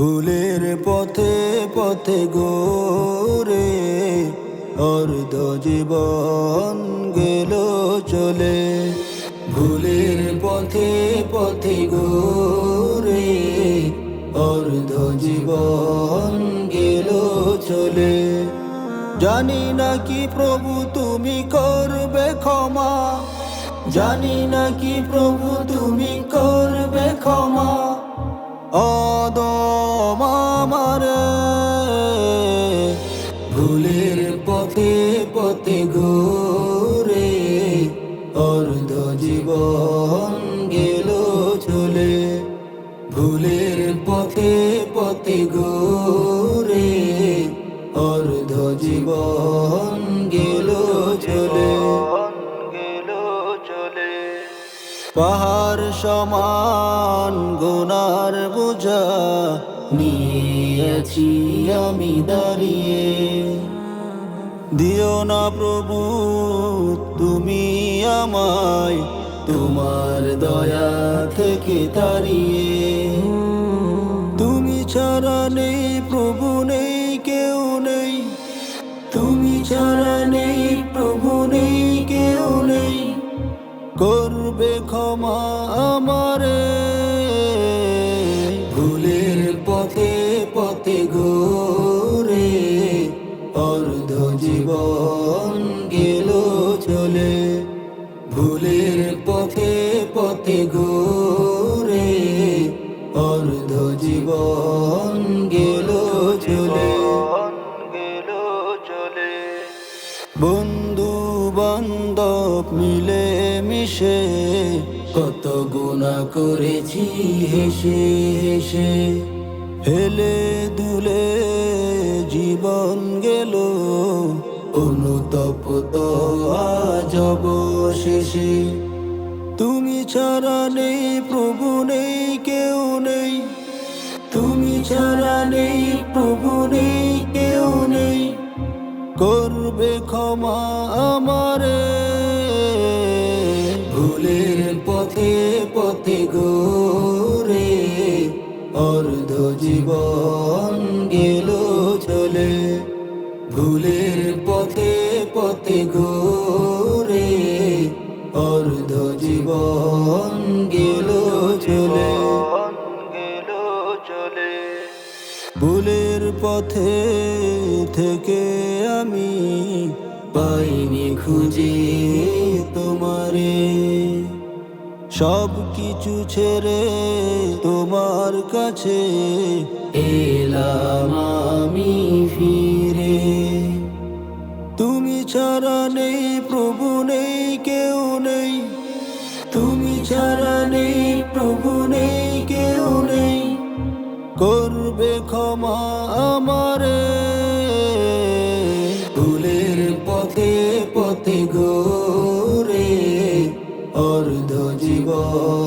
ভুলের পথে পথে গোরে অর্ধ জীবন গেল চলে। ভুলের পথে পথে গোরে অর্ধ জীবন গেল চলে। জানি না কি প্রভু তুমি করবে ক্ষমা, জানি না কি প্রভু তুমি করবে ক্ষমা। অদম আমারে ভুলের পথে পথে ঘুরে অর্ধ জীবন গেল চলে। ভুলের পথে পথে ঘুরে অর্ধ জীবন গেল চলে। পাহাড় সমান গুনার বোঝা নিয়েছি আমি দাঁড়িয়ে। দিও না প্রভু তুমি আমায় তোমার দয়া থেকে তাড়িয়ে। তুমি ছাড়া নেই প্রভু নেই কেউ নেই, তুমি ছাড়া নেই প্রভু নেই কেউ নেই। করবে ক্ষমা আমারে ভুলের পথে পথে ঘুরে অর্ধ জীবন গেল চলে। ভুলের পথে পথে ঘুরে অর্ধ জীবন গেল চলে। বন্ধু বান্ধব মিলে মিশে কত গুনাহ করেছি হেসে হেসে। হেলে দুলে জীবন গেল অনুতপ্ত আজ অবশেষে। তুমি ছাড়া নেই প্রভু নেই কেউ নেই, তুমি ছাড়া নেই প্রভু নেই কেউ নেই। করবে ক্ষমা আমারে ভুলের পথে পথে ঘুরে অর্ধ জীবন গেল চলে। ভুলের পথে পথে ঘুরে অর্ধ জীবন গেল চলে। ভুলের পথে থেকে আমি পাইনি খুঁজে তোমারে। সব কিছু ছেড়ে তোমার কাছে এলাম আমি ফিরে। তুমি ছাড়া নেই প্রভু নেই কেউ নেই, তুমি ছাড়া নেই প্রভু নেই কেউ নেই। করবে ক্ষমা আমারে ভুলের পথে পথে ঘুরে অর্ধ জীবন